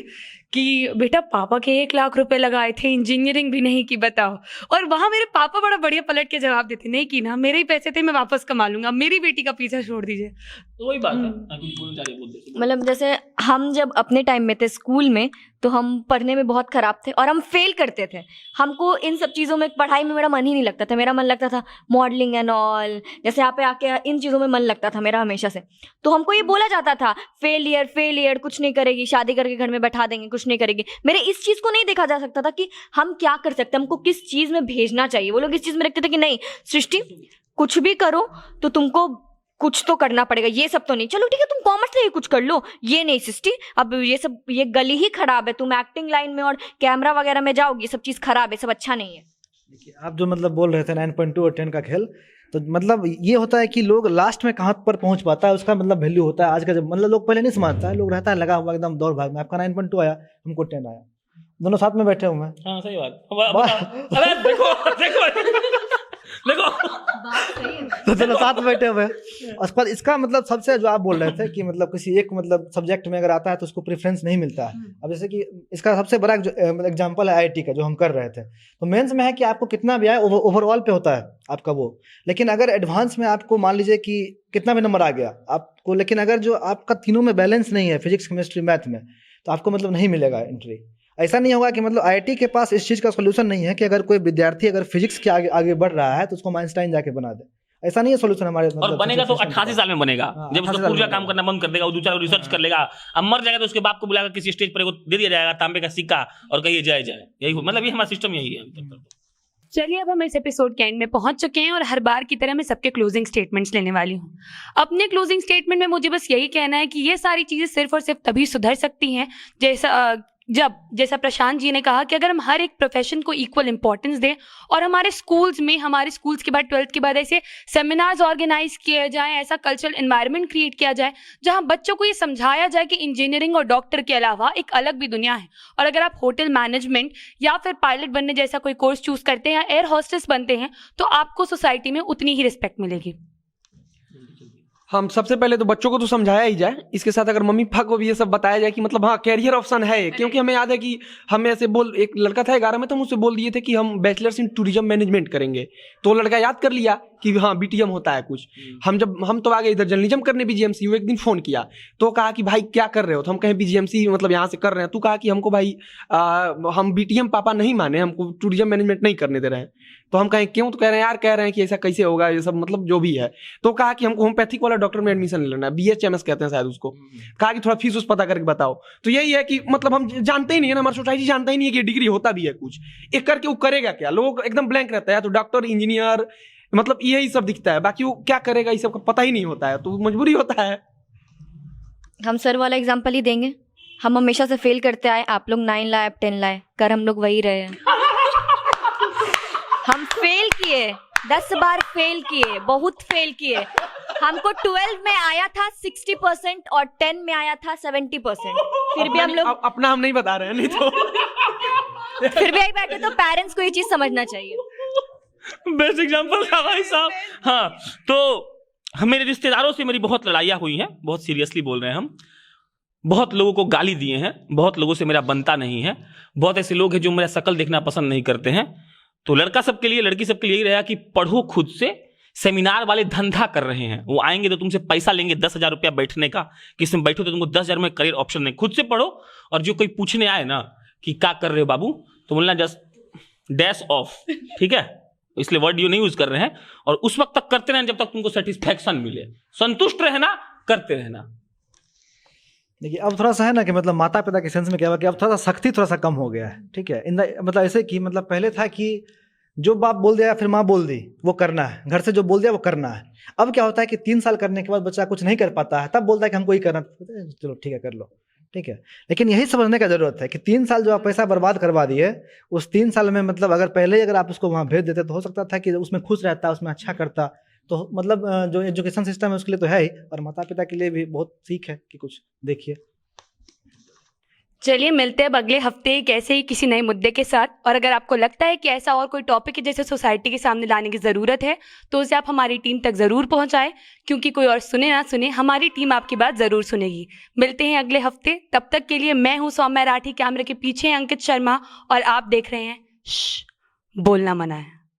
कि बेटा पापा के 1 लाख रुपए लगाए थे, इंजीनियरिंग भी नहीं की, बताओ। और वहां मेरे पापा बड़ा बढ़िया पलट के जवाब देते, नहीं की ना, मेरे ही पैसे थे, मैं वापस कमा लूंगा, मेरी बेटी का पीछा छोड़ दीजिए।
तो वही बात है।
मतलब जैसे हम जब अपने टाइम में थे स्कूल में, तो हम पढ़ने में बहुत खराब थे और हम फेल करते थे। हमको इन सब चीज़ों में, पढ़ाई में मेरा मन ही नहीं लगता था। मेरा मन लगता था मॉडलिंग एंड ऑल, जैसे यहाँ पे आके इन चीज़ों में मन लगता था मेरा हमेशा से। तो हमको ये बोला जाता था फेलियर फेलियर, कुछ नहीं करेगी, शादी करके घर में बैठा देंगे, कुछ नहीं करेगी। मेरे इस चीज़ को नहीं देखा जा सकता था कि हम क्या कर सकते हैं, हमको किस चीज़ में भेजना चाहिए। वो लोग इस चीज़ में रखते थे कि नहीं सृष्टि कुछ भी करो तो तुमको कुछ तो करना पड़ेगा, ये सब तो नहीं, चलो ठीक है तुम कॉमर्स ले कुछ कर लो, ये नहीं सृष्टि अब ये सब, ये गली ही खराब है, तुम एक्टिंग लाइन में और कैमरा वगैरह में जाओगी, सब चीज़ खराब है, सब अच्छा नहीं है।
देखिए आप जो मतलब बोल रहे थे 9.2 और 10 का खेल, तो मतलब ये होता है कि लोग लास्ट में कहाँ पर पहुंच पाता है उसका मतलब वैल्यू होता है। आज का जब मतलब लोग पहले नहीं समझता है, लोग रहता है लगा हुआ एकदम दौड़ भाग में। आपका 9.2 आया, हमको 10 आया, दोनों साथ में बैठे हुए हैं।
हाँ सही बात। अरे देखो
तो दोनों साथ में बैठे हुए हैं। उसके बाद इसका मतलब सबसे जो आप बोल रहे थे कि मतलब किसी एक मतलब सब्जेक्ट में अगर आता है तो उसको प्रेफरेंस नहीं मिलता है। अब जैसे कि इसका सबसे बड़ा एग्जांपल है IIT का जो हम कर रहे थे। तो मेंस में है कि आपको कितना भी आए ओवरऑल पे होता है आपका वो, लेकिन अगर एडवांस में आपको मान लीजिए कि कितना भी नंबर आ गया आपको, लेकिन अगर जो आपका तीनों में बैलेंस नहीं है फिजिक्स केमिस्ट्री मैथ में, तो आपको मतलब नहीं मिलेगा एंट्री। ऐसा नहीं होगा कि मतलब IIT के पास इस चीज़ का सोल्यूशन नहीं है कि अगर कोई विद्यार्थी अगर फिजिक्स के आगे बढ़ रहा है तो उसको आइंस्टाइन जाके बना दे, ऐसा नहीं है सोल्यूशन हमारे।
और मतलब बनेगा तो 88 साल में बनेगा। जब उसका पूरा काम करना बंद कर देगा, वो दूसरा रिसर्च कर लेगा, अब मर जाएगा तो उसके बाप को बुलाकर किसी स्टेज पर दे दिया जाएगा तांबे का सिक्का और कहिए जय जय, यही मतलब ये हमारा सिस्टम यही है।
चलिए अब हम इस एपिसोड के एंड में पहुंच चुके हैं और हर बार की तरह मैं सबके क्लोजिंग स्टेटमेंट्स लेने वाली हूं। अपने क्लोजिंग स्टेटमेंट में मुझे बस यही कहना है कि ये सारी चीजें सिर्फ और सिर्फ तभी सुधर सकती हैं जैसा प्रशांत जी ने कहा कि अगर हम हर एक प्रोफेशन को इक्वल इंपॉर्टेंस दें और हमारे स्कूल्स के बाद 12th के बाद ऐसे सेमिनार्स ऑर्गेनाइज किए जाएं, ऐसा कल्चरल एनवायरनमेंट क्रिएट किया जाए जहां बच्चों को ये समझाया जाए कि इंजीनियरिंग और डॉक्टर के अलावा एक अलग भी दुनिया है। और अगर आप होटल मैनेजमेंट या फिर पायलट बनने जैसा कोई कोर्स चूज करते हैं या एयर होस्टेस बनते हैं तो आपको सोसाइटी में उतनी ही रिस्पेक्ट मिलेगी।
हम सबसे पहले तो बच्चों को तो समझाया ही जाए, इसके साथ अगर मम्मी पापा को भी ये सब बताया जाए कि मतलब हाँ कैरियर ऑप्शन है, क्योंकि हमें याद है कि हमें ऐसे एक लड़का था 11 में, तो हम उससे बोल दिए थे कि हम बैचलर्स इन टूरिज्म मैनेजमेंट करेंगे, तो लड़का याद कर लिया कि हाँ BTM होता है कुछ। हम तो आगे इधर जर्नलिज्म करने BGMC, वो एक दिन फोन किया तो कहा कि भाई क्या कर रहे हो, तो हम कहें BGMC मतलब यहाँ से कर रहे हैं, तो कहा कि हमको भाई हम BTM पापा नहीं माने, हमको टूरिज्म मैनेजमेंट नहीं करने दे रहे हैं। तो हम कहें क्यों, तो कह रहे हैं यार कह रहे हैं कि ऐसा कैसे होगा, ये सब मतलब जो भी है। तो कहा कि हमको होम्योपैथिक वाला डॉक्टर में एडमिशन लेना है, BHMS कहते हैं शायद उसको। कहा कि थोड़ा फीस उस पता करके बताओ। तो यही है कि मतलब हम जानते ही नहीं है ना, हमारी सोसाइटी जानता ही नहीं है कि डिग्री होता भी है कुछ, एक करके वो करेगा क्या, लोग एकदम ब्लैंक रहता है, तो डॉक्टर इंजीनियर मतलब यही सब दिखता है, बाकी वो क्या करेगा ये सब का पता ही नहीं होता है, तो मजबूरी होता है।
हम सर वाला एग्जाम्पल ही देंगे, हम हमेशा से फेल करते आए, आप लोग 9 लाए, अब 10 लाए, कर हम लोग वही रहे हैं। हम फेल किए, 10 बार फेल किए, बहुत फेल किए। हमको 12 में आया था 60% और 10 में आया था 70%। फिर भी हम लोग
अपना हम नहीं बता रहे हैं, नहीं तो
फिर भी आई बैठे, तो पेरेंट्स को ये चीज समझना चाहिए।
बेस्ट एग्जांपल था भाई साहब। हाँ, तो मेरे रिश्तेदारों से मेरी बहुत लड़ाइयाँ हुई हैं, बहुत सीरियसली बोल रहे हैं हम। बहुत लोगों को गाली दिए हैं, बहुत लोगों से मेरा बनता नहीं है, बहुत ऐसे लोग हैं जो मेरा शक्ल देखना पसंद नहीं करते हैं। तो लड़का सबके लिए, लड़की सबके लिए यही रहा कि पढ़ो खुद से। सेमिनार वाले धंधा कर रहे हैं, वो आएंगे तो तुमसे पैसा लेंगे 10,000 रुपया बैठने का, कि इसमें बैठो तो तुमको 10,000 में करियर ऑप्शन नहीं, खुद से पढ़ो। और जो कोई पूछने आए ना कि क्या कर रहे हो बाबू, तो बोलना जस्ट डैश ऑफ, ठीक है, इसलिए वर्ड यू नहीं यूज कर रहे हैं। और उस वक्त तक करते रहना जब तक तुमको सेटिस्फैक्शन मिले, संतुष्ट रहना, करते रहना।
देखिए अब थोड़ा सा है ना कि मतलब माता पिता के सेंस में क्या हुआ कि अब थोड़ा सा सख्ती थोड़ा सा कम हो गया है, ठीक है। मतलब ऐसे कि मतलब पहले था कि जो बाप बोल दिया या फिर माँ बोल दी वो करना है, घर से जो बोल दिया वो करना है। अब क्या होता है कि 3 साल करने के बाद बच्चा कुछ नहीं कर पाता है, तब बोलता है कि हमको ही करना, चलो ठीक है कर लो, ठीक है। लेकिन यही समझने का जरूरत है कि 3 साल जो आप पैसा बर्बाद करवा दिए, उस 3 साल में मतलब अगर पहले ही अगर आप उसको वहाँ भेज देते तो हो सकता था कि उसमें खुश रहता, उसमें अच्छा करता। तो मतलब जो एजुकेशन सिस्टम है उसके लिए तो है ही, और माता पिता के लिए भी बहुत सीख है कि कुछ देखिए।
चलिए मिलते हैं अब अगले हफ्ते एक ऐसे ही किसी नए मुद्दे के साथ। और अगर आपको लगता है कि ऐसा और कोई टॉपिक है जैसे सोसाइटी के सामने लाने की ज़रूरत है तो उसे आप हमारी टीम तक ज़रूर पहुंचाएं, क्योंकि कोई और सुने ना सुने हमारी टीम आपकी बात ज़रूर सुनेगी। मिलते हैं अगले हफ्ते, तब तक के लिए मैं हूं सौम्या राठी, कैमरे के पीछे अंकित शर्मा, और आप देख रहे हैं बोलना मना है।